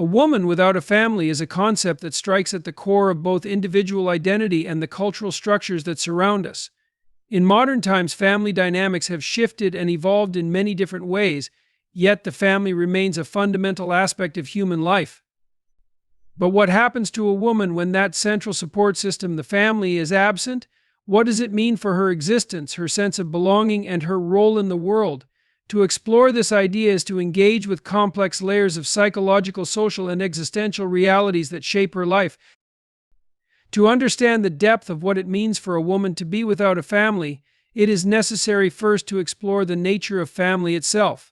A woman without a family is a concept that strikes at the core of both individual identity and the cultural structures that surround us. In modern times, family dynamics have shifted and evolved in many different ways, yet the family remains a fundamental aspect of human life. But what happens to a woman when that central support system, the family, is absent? What does it mean for her existence, her sense of belonging, and her role in the world? To explore this idea is to engage with complex layers of psychological, social, and existential realities that shape her life. To understand the depth of what it means for a woman to be without a family, it is necessary first to explore the nature of family itself.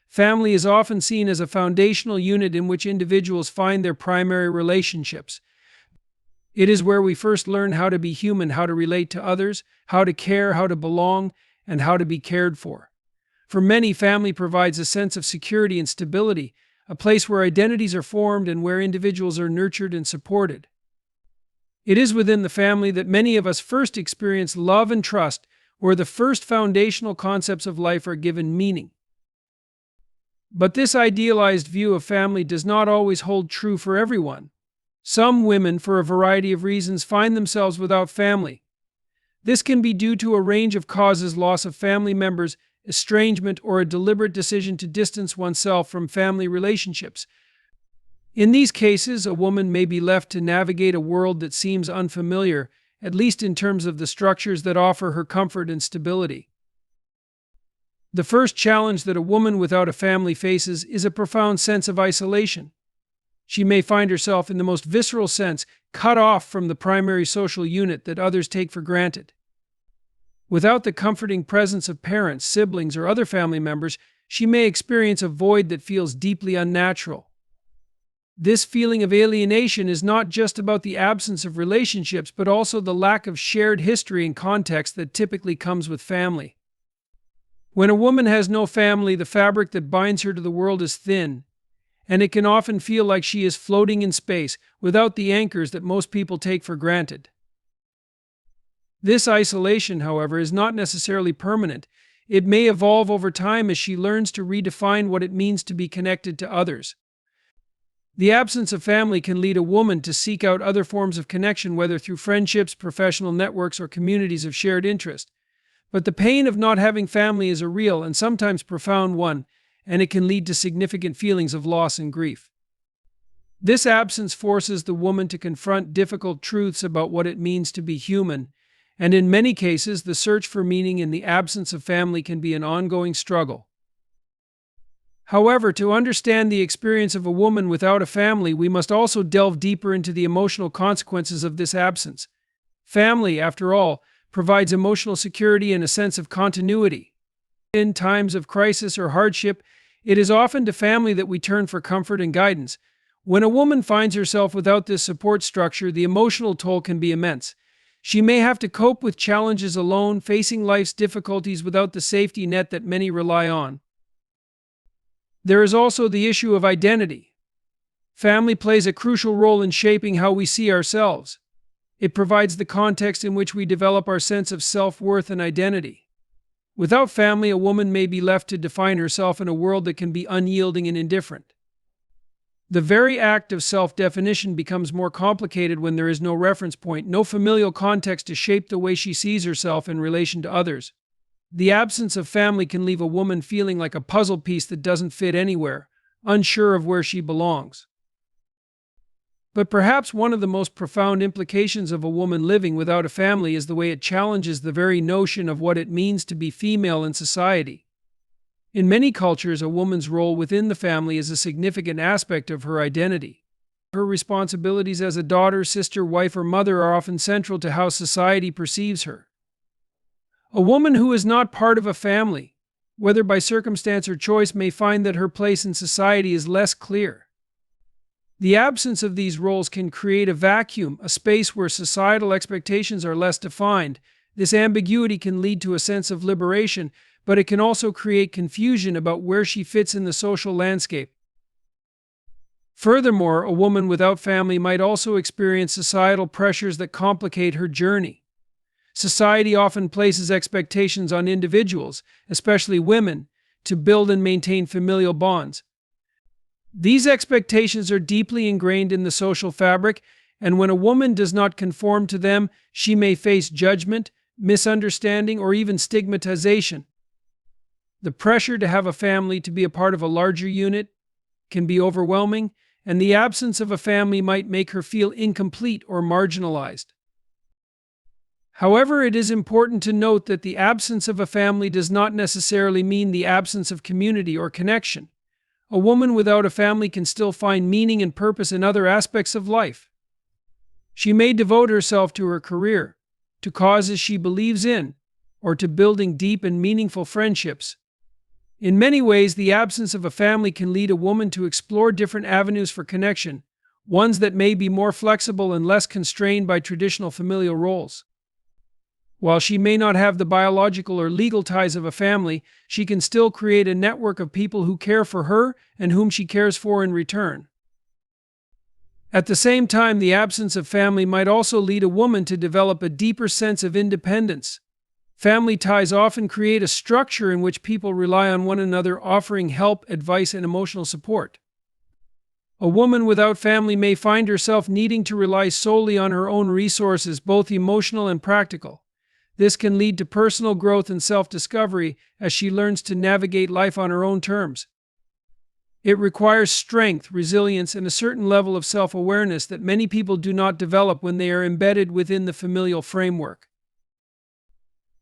Family is often seen as a foundational unit in which individuals find their primary relationships. It is where we first learn how to be human, how to relate to others, how to care, how to belong, and how to be cared for. For many, family provides a sense of security and stability, a place where identities are formed and where individuals are nurtured and supported. It is within the family that many of us first experience love and trust, where the first foundational concepts of life are given meaning. But this idealized view of family does not always hold true for everyone. Some women, for a variety of reasons, find themselves without family. This can be due to a range of causes: loss of family members, estrangement, or a deliberate decision to distance oneself from family relationships. In these cases, a woman may be left to navigate a world that seems unfamiliar, at least in terms of the structures that offer her comfort and stability. The first challenge that a woman without a family faces is a profound sense of isolation. She may find herself, in the most visceral sense, cut off from the primary social unit that others take for granted. Without the comforting presence of parents, siblings, or other family members, she may experience a void that feels deeply unnatural. This feeling of alienation is not just about the absence of relationships, but also the lack of shared history and context that typically comes with family. When a woman has no family, the fabric that binds her to the world is thin, and it can often feel like she is floating in space without the anchors that most people take for granted. This isolation, however, is not necessarily permanent. It may evolve over time as she learns to redefine what it means to be connected to others. The absence of family can lead a woman to seek out other forms of connection, whether through friendships, professional networks, or communities of shared interest. But the pain of not having family is a real and sometimes profound one, and it can lead to significant feelings of loss and grief. This absence forces the woman to confront difficult truths about what it means to be human, and in many cases, the search for meaning in the absence of family can be an ongoing struggle. However, to understand the experience of a woman without a family, we must also delve deeper into the emotional consequences of this absence. Family, after all, provides emotional security and a sense of continuity. In times of crisis or hardship, it is often to family that we turn for comfort and guidance. When a woman finds herself without this support structure, the emotional toll can be immense. She may have to cope with challenges alone, facing life's difficulties without the safety net that many rely on. There is also the issue of identity. Family plays a crucial role in shaping how we see ourselves. It provides the context in which we develop our sense of self-worth and identity. Without family, a woman may be left to define herself in a world that can be unyielding and indifferent. The very act of self-definition becomes more complicated when there is no reference point, no familial context to shape the way she sees herself in relation to others. The absence of family can leave a woman feeling like a puzzle piece that doesn't fit anywhere, unsure of where she belongs. But perhaps one of the most profound implications of a woman living without a family is the way it challenges the very notion of what it means to be female in society. In many cultures, a woman's role within the family is a significant aspect of her identity. Her responsibilities as a daughter, sister, wife, or mother are often central to how society perceives her. A woman who is not part of a family, whether by circumstance or choice, may find that her place in society is less clear. The absence of these roles can create a vacuum, a space where societal expectations are less defined. This ambiguity can lead to a sense of liberation, but it can also create confusion about where she fits in the social landscape. Furthermore, a woman without family might also experience societal pressures that complicate her journey. Society often places expectations on individuals, especially women, to build and maintain familial bonds. These expectations are deeply ingrained in the social fabric, and when a woman does not conform to them, she may face judgment, misunderstanding, or even stigmatization. The pressure to have a family, to be a part of a larger unit, can be overwhelming, and the absence of a family might make her feel incomplete or marginalized. However, it is important to note that the absence of a family does not necessarily mean the absence of community or connection. A woman without a family can still find meaning and purpose in other aspects of life. She may devote herself to her career, to causes she believes in, or to building deep and meaningful friendships. In many ways, the absence of a family can lead a woman to explore different avenues for connection, ones that may be more flexible and less constrained by traditional familial roles. While she may not have the biological or legal ties of a family, she can still create a network of people who care for her and whom she cares for in return. At the same time, the absence of family might also lead a woman to develop a deeper sense of independence. Family ties often create a structure in which people rely on one another, offering help, advice, and emotional support. A woman without family may find herself needing to rely solely on her own resources, both emotional and practical. This can lead to personal growth and self-discovery as she learns to navigate life on her own terms. It requires strength, resilience, and a certain level of self-awareness that many people do not develop when they are embedded within the familial framework.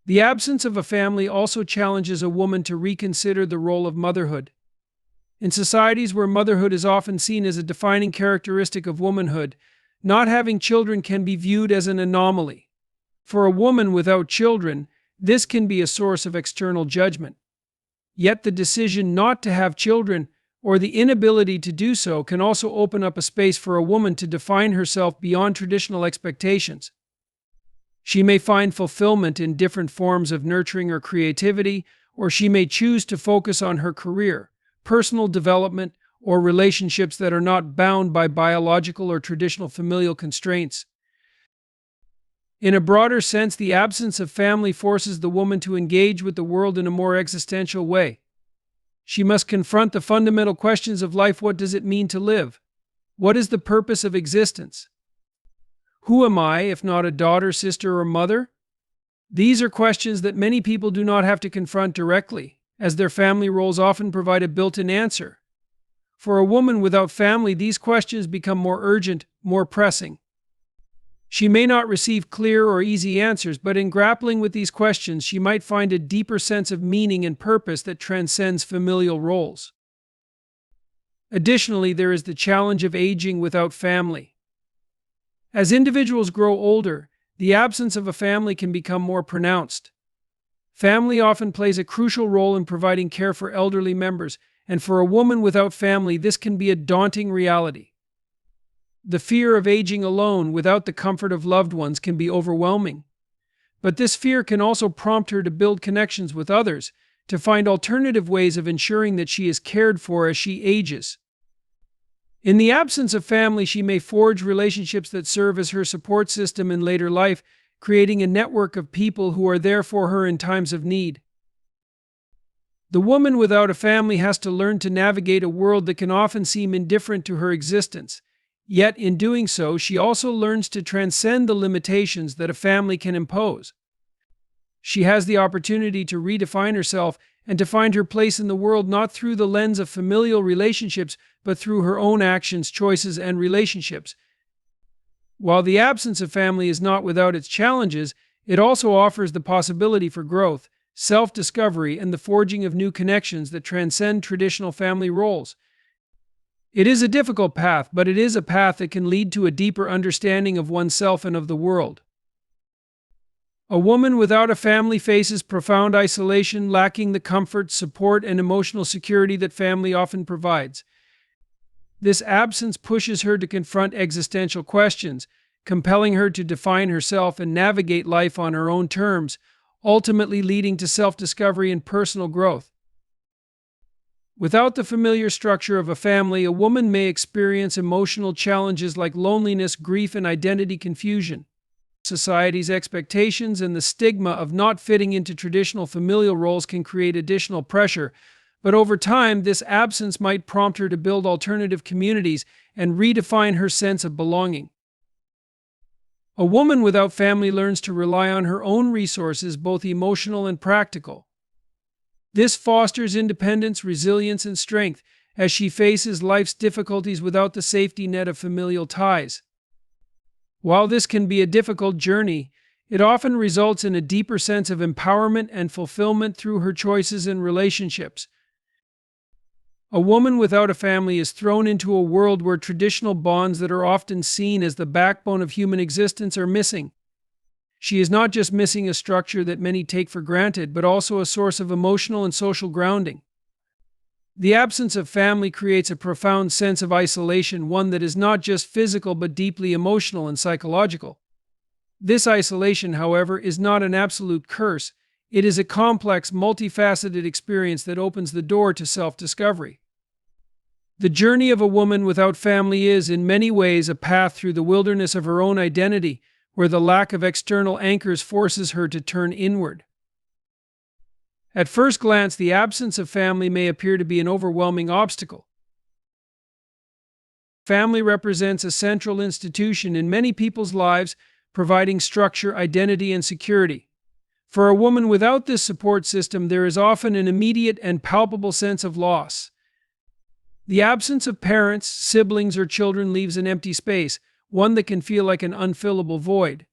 The absence of a family also challenges a woman to reconsider the role of motherhood. In societies where motherhood is often seen as a defining characteristic of womanhood, not having children can be viewed as an anomaly. For a woman without children, this can be a source of external judgment. Yet the decision not to have children, or the inability to do so, can also open up a space for a woman to define herself beyond traditional expectations. She may find fulfillment in different forms of nurturing or creativity, or she may choose to focus on her career, personal development, or relationships that are not bound by biological or traditional familial constraints. In a broader sense, the absence of family forces the woman to engage with the world in a more existential way. She must confront the fundamental questions of life. What does it mean to live? What is the purpose of existence? Who am I, if not a daughter, sister, or mother? These are questions that many people do not have to confront directly, as their family roles often provide a built-in answer. For a woman without family, these questions become more urgent, more pressing. She may not receive clear or easy answers, but in grappling with these questions, she might find a deeper sense of meaning and purpose that transcends familial roles. Additionally, there is the challenge of aging without family. As individuals grow older, the absence of a family can become more pronounced. Family often plays a crucial role in providing care for elderly members, and for a woman without family, this can be a daunting reality. The fear of aging alone without the comfort of loved ones can be overwhelming. But this fear can also prompt her to build connections with others, to find alternative ways of ensuring that she is cared for as she ages. In the absence of family, she may forge relationships that serve as her support system in later life, creating a network of people who are there for her in times of need. The woman without a family has to learn to navigate a world that can often seem indifferent to her existence. Yet, in doing so, she also learns to transcend the limitations that a family can impose. She has the opportunity to redefine herself and to find her place in the world not through the lens of familial relationships, but through her own actions, choices, and relationships. While the absence of family is not without its challenges, it also offers the possibility for growth, self-discovery, and the forging of new connections that transcend traditional family roles. It is a difficult path, but it is a path that can lead to a deeper understanding of oneself and of the world. A woman without a family faces profound isolation, lacking the comfort, support, and emotional security that family often provides. This absence pushes her to confront existential questions, compelling her to define herself and navigate life on her own terms, ultimately leading to self-discovery and personal growth. Without the familiar structure of a family, a woman may experience emotional challenges like loneliness, grief, and identity confusion. Society's expectations and the stigma of not fitting into traditional familial roles can create additional pressure, but over time, this absence might prompt her to build alternative communities and redefine her sense of belonging. A woman without family learns to rely on her own resources, both emotional and practical. This fosters independence, resilience, and strength as she faces life's difficulties without the safety net of familial ties. While this can be a difficult journey, it often results in a deeper sense of empowerment and fulfillment through her choices and relationships. A woman without a family is thrown into a world where traditional bonds that are often seen as the backbone of human existence are missing. She is not just missing a structure that many take for granted, but also a source of emotional and social grounding. The absence of family creates a profound sense of isolation, one that is not just physical but deeply emotional and psychological. This isolation, however, is not an absolute curse. It is a complex, multifaceted experience that opens the door to self-discovery. The journey of a woman without family is, in many ways, a path through the wilderness of her own identity, where the lack of external anchors forces her to turn inward. At first glance, the absence of family may appear to be an overwhelming obstacle. Family represents a central institution in many people's lives, providing structure, identity, and security. For a woman without this support system, there is often an immediate and palpable sense of loss. The absence of parents, siblings, or children leaves an empty space, one that can feel like an unfillable void.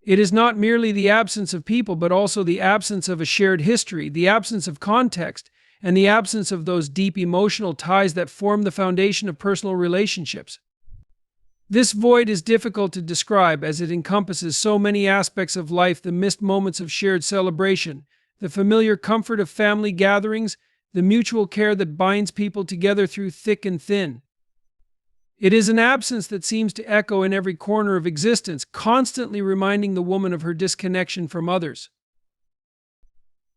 It is not merely the absence of people, but also the absence of a shared history, the absence of context, and the absence of those deep emotional ties that form the foundation of personal relationships. This void is difficult to describe as it encompasses so many aspects of life: the missed moments of shared celebration, the familiar comfort of family gatherings, the mutual care that binds people together through thick and thin. It is an absence that seems to echo in every corner of existence, constantly reminding the woman of her disconnection from others.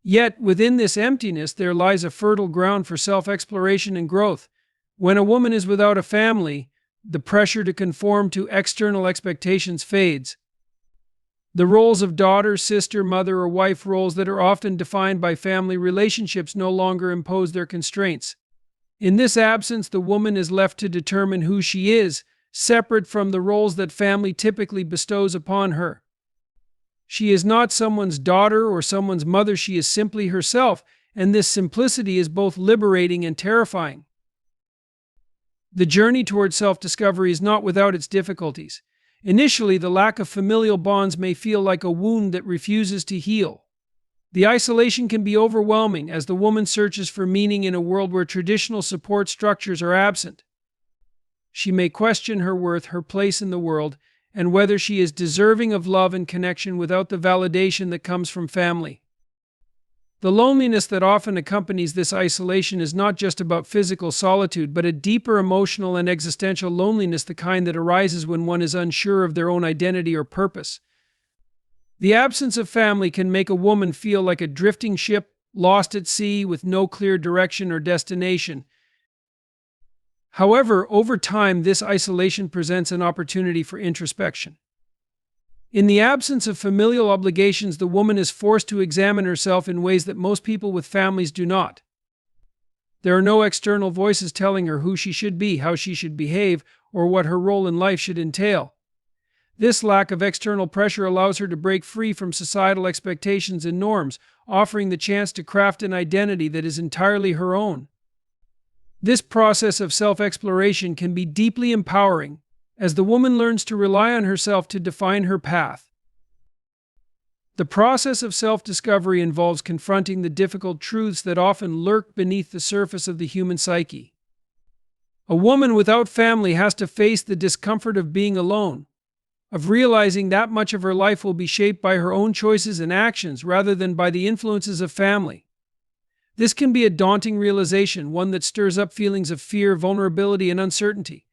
Yet, within this emptiness, there lies a fertile ground for self-exploration and growth. When a woman is without a family, the pressure to conform to external expectations fades. The roles of daughter, sister, mother, or wife, roles that are often defined by family relationships, no longer impose their constraints. In this absence, the woman is left to determine who she is, separate from the roles that family typically bestows upon her. She is not someone's daughter or someone's mother, she is simply herself, and this simplicity is both liberating and terrifying. The journey towards self-discovery is not without its difficulties. Initially, the lack of familial bonds may feel like a wound that refuses to heal. The isolation can be overwhelming as the woman searches for meaning in a world where traditional support structures are absent. She may question her worth, her place in the world, and whether she is deserving of love and connection without the validation that comes from family. The loneliness that often accompanies this isolation is not just about physical solitude, but a deeper emotional and existential loneliness, the kind that arises when one is unsure of their own identity or purpose. The absence of family can make a woman feel like a drifting ship, lost at sea with no clear direction or destination. However, over time, this isolation presents an opportunity for introspection. In the absence of familial obligations, the woman is forced to examine herself in ways that most people with families do not. There are no external voices telling her who she should be, how she should behave, or what her role in life should entail. This lack of external pressure allows her to break free from societal expectations and norms, offering the chance to craft an identity that is entirely her own. This process of self-exploration can be deeply empowering, as the woman learns to rely on herself to define her path. The process of self-discovery involves confronting the difficult truths that often lurk beneath the surface of the human psyche. A woman without family has to face the discomfort of being alone, of realizing that much of her life will be shaped by her own choices and actions rather than by the influences of family. This can be a daunting realization, one that stirs up feelings of fear, vulnerability, and uncertainty.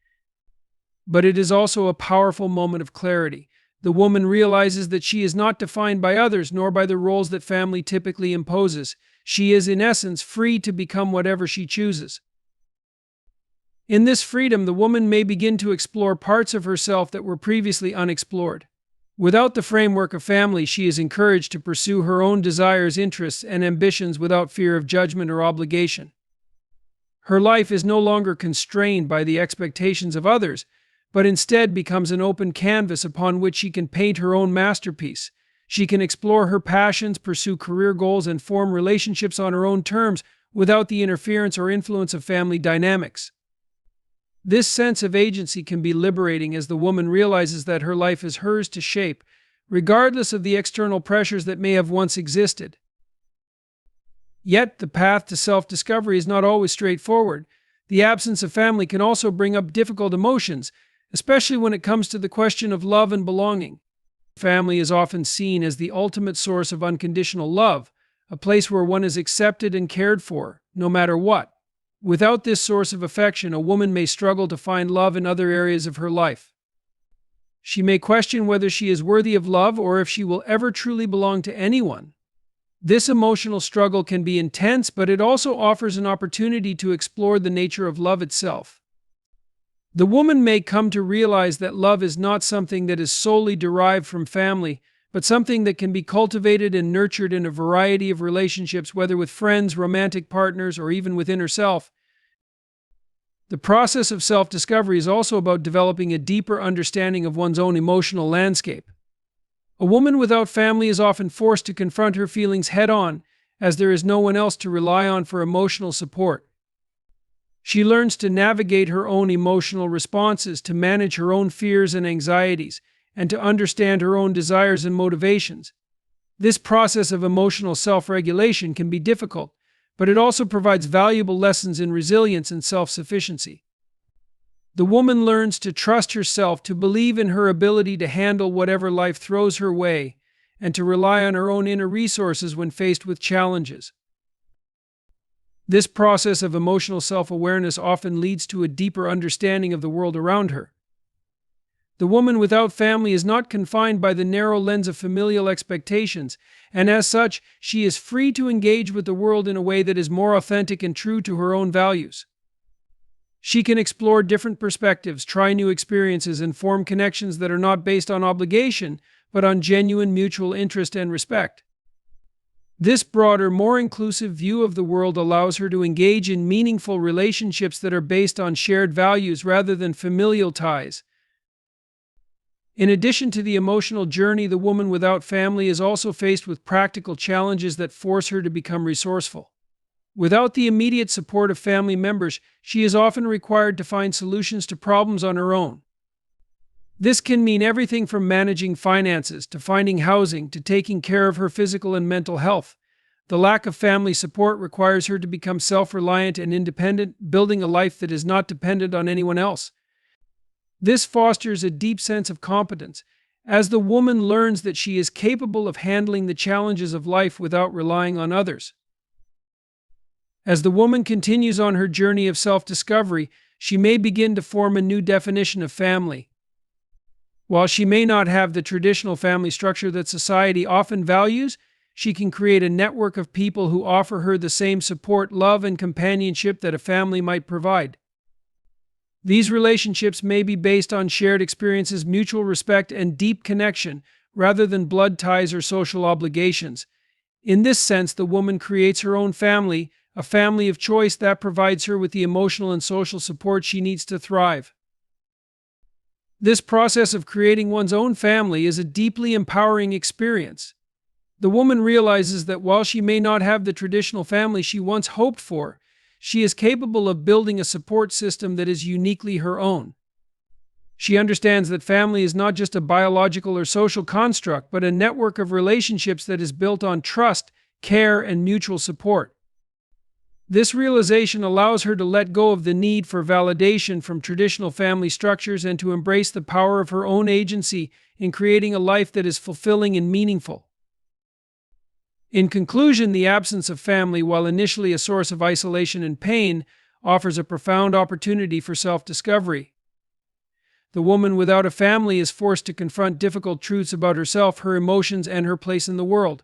But it is also a powerful moment of clarity. The woman realizes that she is not defined by others nor by the roles that family typically imposes. She is, in essence, free to become whatever she chooses. In this freedom, the woman may begin to explore parts of herself that were previously unexplored. Without the framework of family, she is encouraged to pursue her own desires, interests, and ambitions without fear of judgment or obligation. Her life is no longer constrained by the expectations of others, but instead becomes an open canvas upon which she can paint her own masterpiece. She can explore her passions, pursue career goals, and form relationships on her own terms without the interference or influence of family dynamics. This sense of agency can be liberating as the woman realizes that her life is hers to shape, regardless of the external pressures that may have once existed. Yet, the path to self-discovery is not always straightforward. The absence of family can also bring up difficult emotions, especially when it comes to the question of love and belonging. Family is often seen as the ultimate source of unconditional love, a place where one is accepted and cared for, no matter what. Without this source of affection, a woman may struggle to find love in other areas of her life. She may question whether she is worthy of love or if she will ever truly belong to anyone. This emotional struggle can be intense, but it also offers an opportunity to explore the nature of love itself. The woman may come to realize that love is not something that is solely derived from family, but something that can be cultivated and nurtured in a variety of relationships, whether with friends, romantic partners, or even within herself. The process of self-discovery is also about developing a deeper understanding of one's own emotional landscape. A woman without family is often forced to confront her feelings head-on, as there is no one else to rely on for emotional support. She learns to navigate her own emotional responses, to manage her own fears and anxieties, and to understand her own desires and motivations. This process of emotional self-regulation can be difficult, but it also provides valuable lessons in resilience and self-sufficiency. The woman learns to trust herself, to believe in her ability to handle whatever life throws her way, and to rely on her own inner resources when faced with challenges. This process of emotional self-awareness often leads to a deeper understanding of the world around her. The woman without family is not confined by the narrow lens of familial expectations, and as such, she is free to engage with the world in a way that is more authentic and true to her own values. She can explore different perspectives, try new experiences, and form connections that are not based on obligation, but on genuine mutual interest and respect. This broader, more inclusive view of the world allows her to engage in meaningful relationships that are based on shared values rather than familial ties. In addition to the emotional journey, the woman without family is also faced with practical challenges that force her to become resourceful. Without the immediate support of family members, she is often required to find solutions to problems on her own. This can mean everything from managing finances, to finding housing, to taking care of her physical and mental health. The lack of family support requires her to become self-reliant and independent, building a life that is not dependent on anyone else. This fosters a deep sense of competence, as the woman learns that she is capable of handling the challenges of life without relying on others. As the woman continues on her journey of self-discovery, she may begin to form a new definition of family. While she may not have the traditional family structure that society often values, she can create a network of people who offer her the same support, love, and companionship that a family might provide. These relationships may be based on shared experiences, mutual respect, and deep connection, rather than blood ties or social obligations. In this sense, the woman creates her own family, a family of choice that provides her with the emotional and social support she needs to thrive. This process of creating one's own family is a deeply empowering experience. The woman realizes that while she may not have the traditional family she once hoped for, she is capable of building a support system that is uniquely her own. She understands that family is not just a biological or social construct, but a network of relationships that is built on trust, care, and mutual support. This realization allows her to let go of the need for validation from traditional family structures and to embrace the power of her own agency in creating a life that is fulfilling and meaningful. In conclusion, the absence of family, while initially a source of isolation and pain, offers a profound opportunity for self-discovery. The woman without a family is forced to confront difficult truths about herself, her emotions, and her place in the world.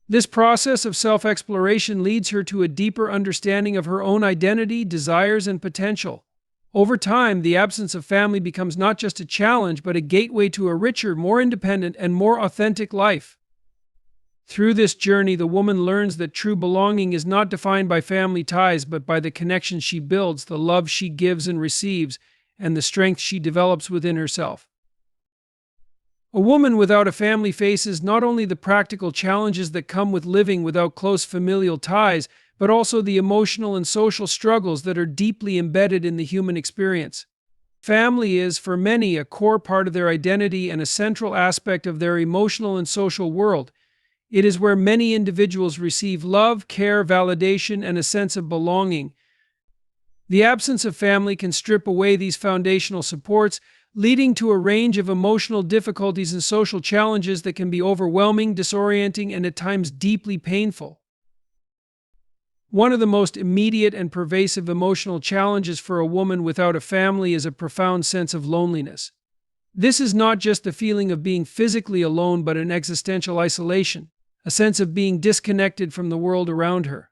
This process of self-exploration leads her to a deeper understanding of her own identity, desires, and potential. Over time, the absence of family becomes not just a challenge, but a gateway to a richer, more independent, and more authentic life. Through this journey, the woman learns that true belonging is not defined by family ties, but by the connections she builds, the love she gives and receives, and the strength she develops within herself. A woman without a family faces not only the practical challenges that come with living without close familial ties, but also the emotional and social struggles that are deeply embedded in the human experience. Family is, for many, a core part of their identity and a central aspect of their emotional and social world. It is where many individuals receive love, care, validation, and a sense of belonging. The absence of family can strip away these foundational supports, leading to a range of emotional difficulties and social challenges that can be overwhelming, disorienting, and at times deeply painful. One of the most immediate and pervasive emotional challenges for a woman without a family is a profound sense of loneliness. This is not just the feeling of being physically alone, but an existential isolation, a sense of being disconnected from the world around her.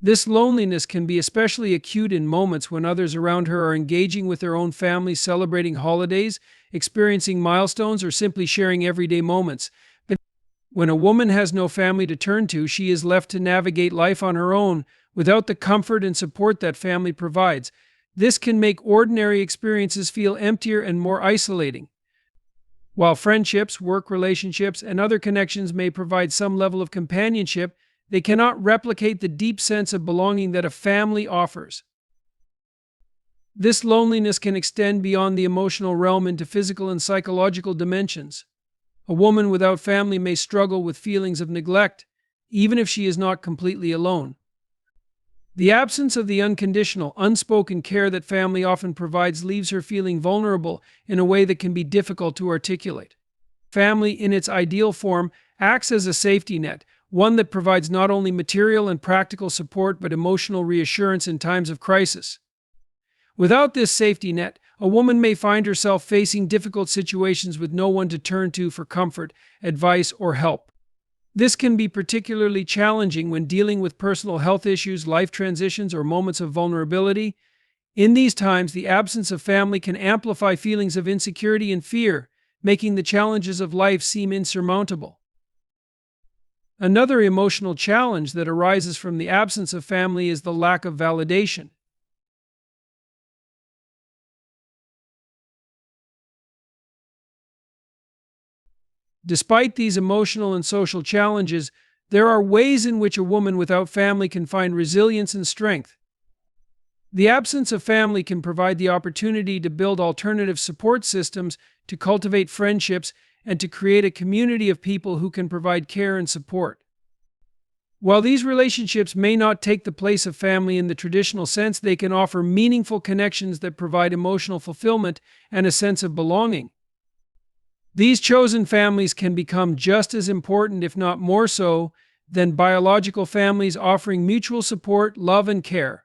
This loneliness can be especially acute in moments when others around her are engaging with their own families, celebrating holidays, experiencing milestones, or simply sharing everyday moments. But when a woman has no family to turn to, she is left to navigate life on her own without the comfort and support that family provides. This can make ordinary experiences feel emptier and more isolating. While friendships, work relationships, and other connections may provide some level of companionship, they cannot replicate the deep sense of belonging that a family offers. This loneliness can extend beyond the emotional realm into physical and psychological dimensions. A woman without family may struggle with feelings of neglect, even if she is not completely alone. The absence of the unconditional, unspoken care that family often provides leaves her feeling vulnerable in a way that can be difficult to articulate. Family, in its ideal form, acts as a safety net, one that provides not only material and practical support but emotional reassurance in times of crisis. Without this safety net, a woman may find herself facing difficult situations with no one to turn to for comfort, advice, or help. This can be particularly challenging when dealing with personal health issues, life transitions, or moments of vulnerability. In these times, the absence of family can amplify feelings of insecurity and fear, making the challenges of life seem insurmountable. Another emotional challenge that arises from the absence of family is the lack of validation. Despite these emotional and social challenges, there are ways in which a woman without family can find resilience and strength. The absence of family can provide the opportunity to build alternative support systems, to cultivate friendships, and to create a community of people who can provide care and support. While these relationships may not take the place of family in the traditional sense, they can offer meaningful connections that provide emotional fulfillment and a sense of belonging. These chosen families can become just as important, if not more so, than biological families, offering mutual support, love, and care.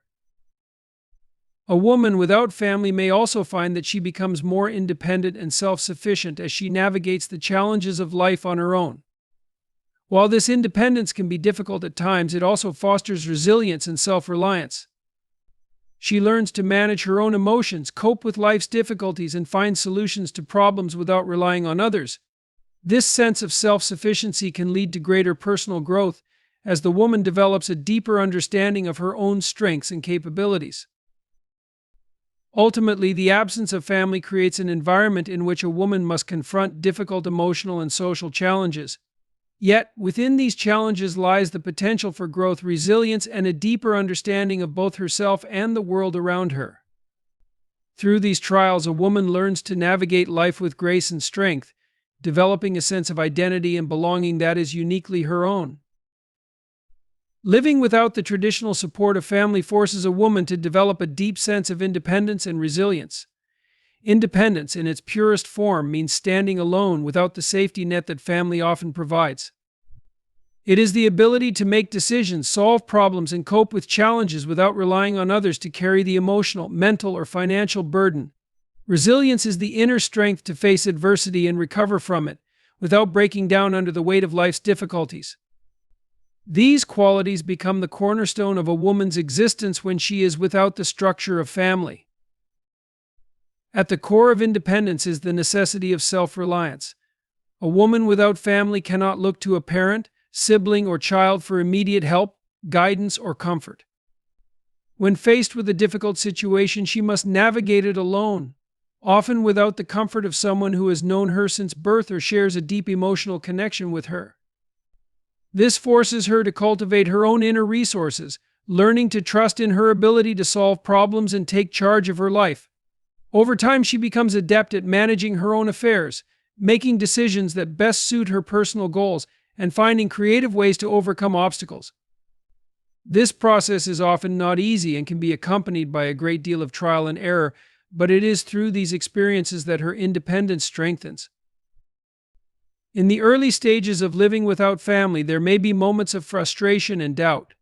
A woman without family may also find that she becomes more independent and self-sufficient as she navigates the challenges of life on her own. While this independence can be difficult at times, it also fosters resilience and self-reliance. She learns to manage her own emotions, cope with life's difficulties, and find solutions to problems without relying on others. This sense of self-sufficiency can lead to greater personal growth as the woman develops a deeper understanding of her own strengths and capabilities. Ultimately, the absence of family creates an environment in which a woman must confront difficult emotional and social challenges. Yet, within these challenges lies the potential for growth, resilience, and a deeper understanding of both herself and the world around her. Through these trials, a woman learns to navigate life with grace and strength, developing a sense of identity and belonging that is uniquely her own. Living without the traditional support of family forces a woman to develop a deep sense of independence and resilience. Independence, in its purest form, means standing alone without the safety net that family often provides. It is the ability to make decisions, solve problems, and cope with challenges without relying on others to carry the emotional, mental, or financial burden. Resilience is the inner strength to face adversity and recover from it, without breaking down under the weight of life's difficulties. These qualities become the cornerstone of a woman's existence when she is without the structure of family. At the core of independence is the necessity of self-reliance. A woman without family cannot look to a parent, sibling, or child for immediate help, guidance, or comfort. When faced with a difficult situation, she must navigate it alone, often without the comfort of someone who has known her since birth or shares a deep emotional connection with her. This forces her to cultivate her own inner resources, learning to trust in her ability to solve problems and take charge of her life. Over time, she becomes adept at managing her own affairs, making decisions that best suit her personal goals, and finding creative ways to overcome obstacles. This process is often not easy and can be accompanied by a great deal of trial and error, but it is through these experiences that her independence strengthens. In the early stages of living without family, there may be moments of frustration and doubt.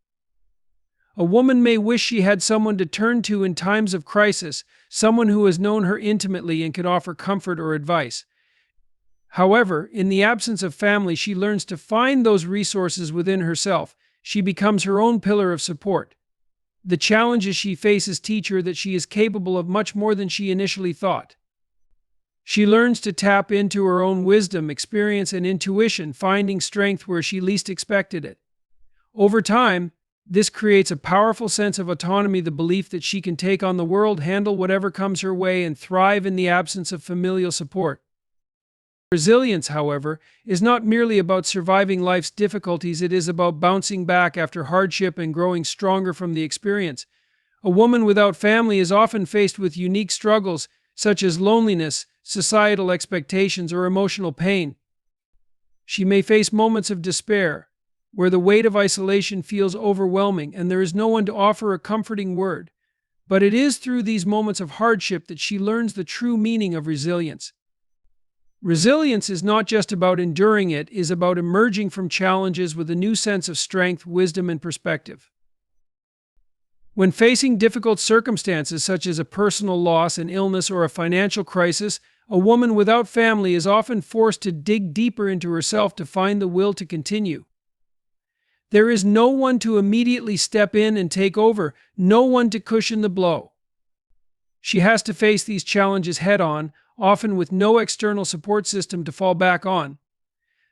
A woman may wish she had someone to turn to in times of crisis, someone who has known her intimately and can offer comfort or advice. However, in the absence of family, she learns to find those resources within herself. She becomes her own pillar of support. The challenges she faces teach her that she is capable of much more than she initially thought. She learns to tap into her own wisdom, experience, and intuition, finding strength where she least expected it. Over time, this creates a powerful sense of autonomy, the belief that she can take on the world, handle whatever comes her way, and thrive in the absence of familial support. Resilience, however, is not merely about surviving life's difficulties, it is about bouncing back after hardship and growing stronger from the experience. A woman without family is often faced with unique struggles, such as loneliness, societal expectations, or emotional pain. She may face moments of despair, where the weight of isolation feels overwhelming and there is no one to offer a comforting word. But it is through these moments of hardship that she learns the true meaning of resilience. Resilience is not just about enduring, it is about emerging from challenges with a new sense of strength, wisdom, and perspective. When facing difficult circumstances such as a personal loss, an illness, or a financial crisis, a woman without family is often forced to dig deeper into herself to find the will to continue. There is no one to immediately step in and take over, no one to cushion the blow. She has to face these challenges head-on, often with no external support system to fall back on.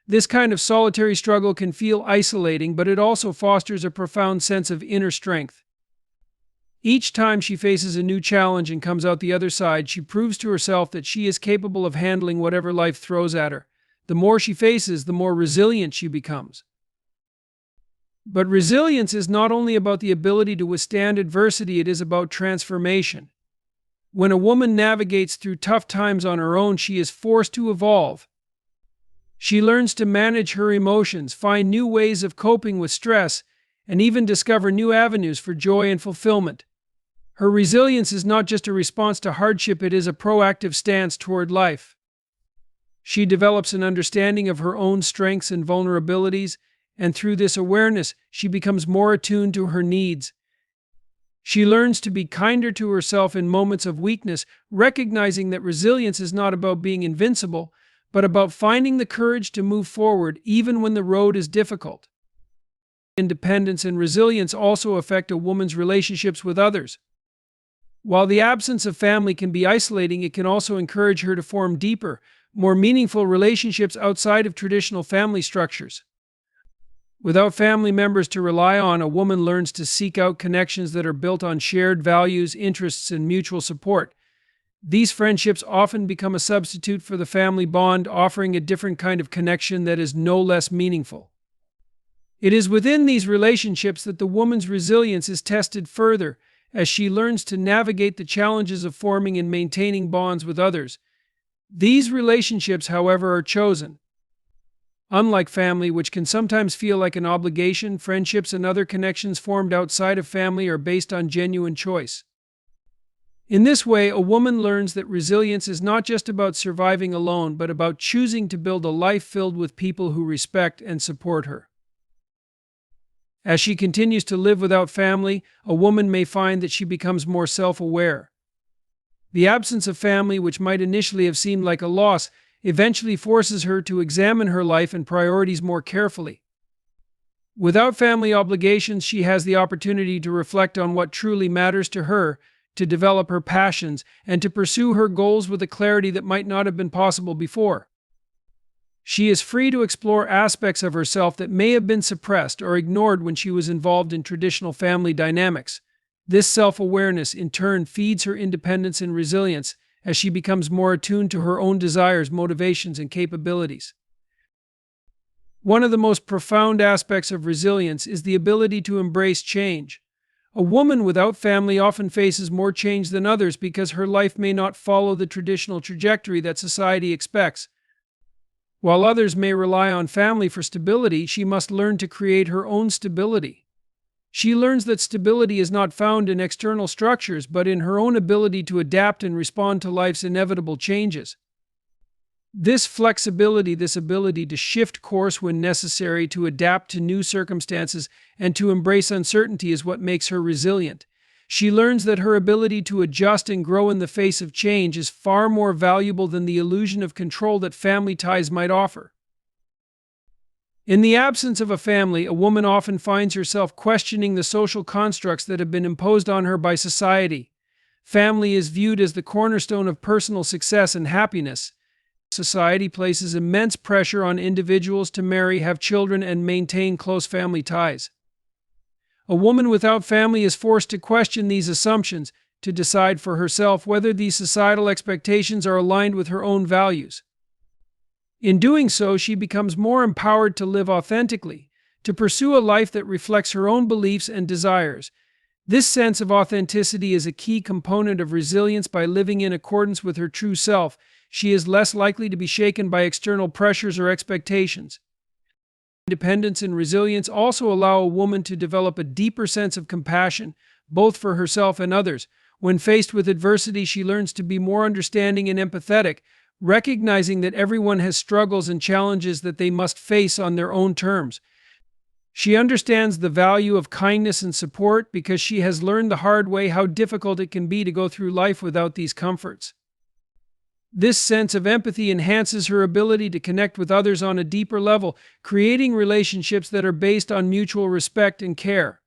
This kind of solitary struggle can feel isolating, but it also fosters a profound sense of inner strength. Each time she faces a new challenge and comes out the other side, she proves to herself that she is capable of handling whatever life throws at her. The more she faces, the more resilient she becomes. But resilience is not only about the ability to withstand adversity, it is about transformation. When a woman navigates through tough times on her own, she is forced to evolve. She learns to manage her emotions, find new ways of coping with stress, and even discover new avenues for joy and fulfillment. Her resilience is not just a response to hardship, it is a proactive stance toward life. She develops an understanding of her own strengths and vulnerabilities, and through this awareness, she becomes more attuned to her needs. She learns to be kinder to herself in moments of weakness, recognizing that resilience is not about being invincible, but about finding the courage to move forward even when the road is difficult. Independence and resilience also affect a woman's relationships with others. While the absence of family can be isolating, it can also encourage her to form deeper, more meaningful relationships outside of traditional family structures. Without family members to rely on, a woman learns to seek out connections that are built on shared values, interests, and mutual support. These friendships often become a substitute for the family bond, offering a different kind of connection that is no less meaningful. It is within these relationships that the woman's resilience is tested further, as she learns to navigate the challenges of forming and maintaining bonds with others. These relationships, however, are chosen. Unlike family, which can sometimes feel like an obligation, friendships and other connections formed outside of family are based on genuine choice. In this way, a woman learns that resilience is not just about surviving alone, but about choosing to build a life filled with people who respect and support her. As she continues to live without family, a woman may find that she becomes more self-aware. The absence of family, which might initially have seemed like a loss, eventually forces her to examine her life and priorities more carefully. Without family obligations, she has the opportunity to reflect on what truly matters to her, to develop her passions, and to pursue her goals with a clarity that might not have been possible before. She is free to explore aspects of herself that may have been suppressed or ignored when she was involved in traditional family dynamics. This self-awareness, in turn, feeds her independence and resilience as she becomes more attuned to her own desires, motivations, and capabilities. One of the most profound aspects of resilience is the ability to embrace change. A woman without family often faces more change than others because her life may not follow the traditional trajectory that society expects. While others may rely on family for stability, she must learn to create her own stability. She learns that stability is not found in external structures, but in her own ability to adapt and respond to life's inevitable changes. This flexibility, this ability to shift course when necessary, to adapt to new circumstances, and to embrace uncertainty is what makes her resilient. She learns that her ability to adjust and grow in the face of change is far more valuable than the illusion of control that family ties might offer. In the absence of a family, a woman often finds herself questioning the social constructs that have been imposed on her by society. Family is viewed as the cornerstone of personal success and happiness. Society places immense pressure on individuals to marry, have children, and maintain close family ties. A woman without family is forced to question these assumptions, to decide for herself whether these societal expectations are aligned with her own values. In doing so, she becomes more empowered to live authentically, to pursue a life that reflects her own beliefs and desires. This sense of authenticity is a key component of resilience. By living in accordance with her true self, she is less likely to be shaken by external pressures or expectations. Independence and resilience also allow a woman to develop a deeper sense of compassion, both for herself and others. When faced with adversity, she learns to be more understanding and empathetic, recognizing that everyone has struggles and challenges that they must face on their own terms. She understands the value of kindness and support because she has learned the hard way how difficult it can be to go through life without these comforts. This sense of empathy enhances her ability to connect with others on a deeper level, creating relationships that are based on mutual respect and care.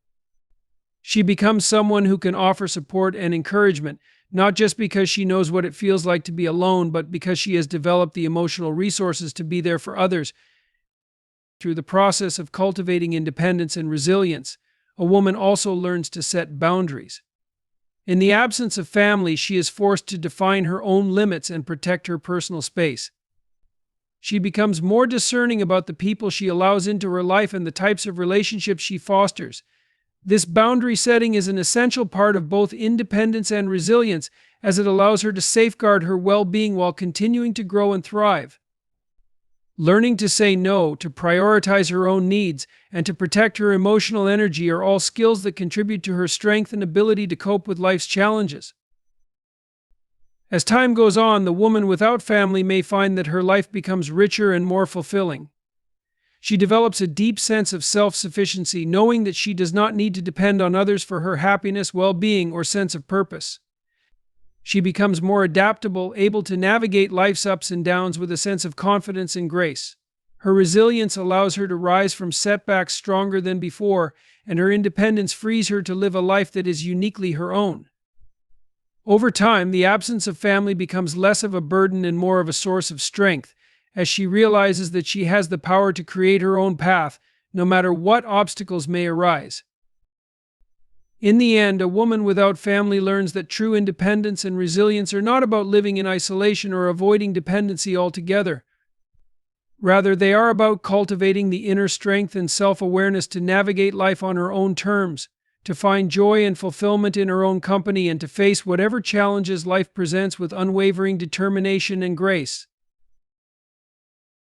She becomes someone who can offer support and encouragement, not just because she knows what it feels like to be alone, but because she has developed the emotional resources to be there for others. Through the process of cultivating independence and resilience, a woman also learns to set boundaries. In the absence of family, she is forced to define her own limits and protect her personal space. She becomes more discerning about the people she allows into her life and the types of relationships she fosters. This boundary setting is an essential part of both independence and resilience, as it allows her to safeguard her well-being while continuing to grow and thrive. Learning to say no, to prioritize her own needs, and to protect her emotional energy are all skills that contribute to her strength and ability to cope with life's challenges. As time goes on, the woman without family may find that her life becomes richer and more fulfilling. She develops a deep sense of self-sufficiency, knowing that she does not need to depend on others for her happiness, well-being, or sense of purpose. She becomes more adaptable, able to navigate life's ups and downs with a sense of confidence and grace. Her resilience allows her to rise from setbacks stronger than before, and her independence frees her to live a life that is uniquely her own. Over time, the absence of family becomes less of a burden and more of a source of strength, as she realizes that she has the power to create her own path, no matter what obstacles may arise. In the end, a woman without family learns that true independence and resilience are not about living in isolation or avoiding dependency altogether. Rather, they are about cultivating the inner strength and self-awareness to navigate life on her own terms, to find joy and fulfillment in her own company, and to face whatever challenges life presents with unwavering determination and grace.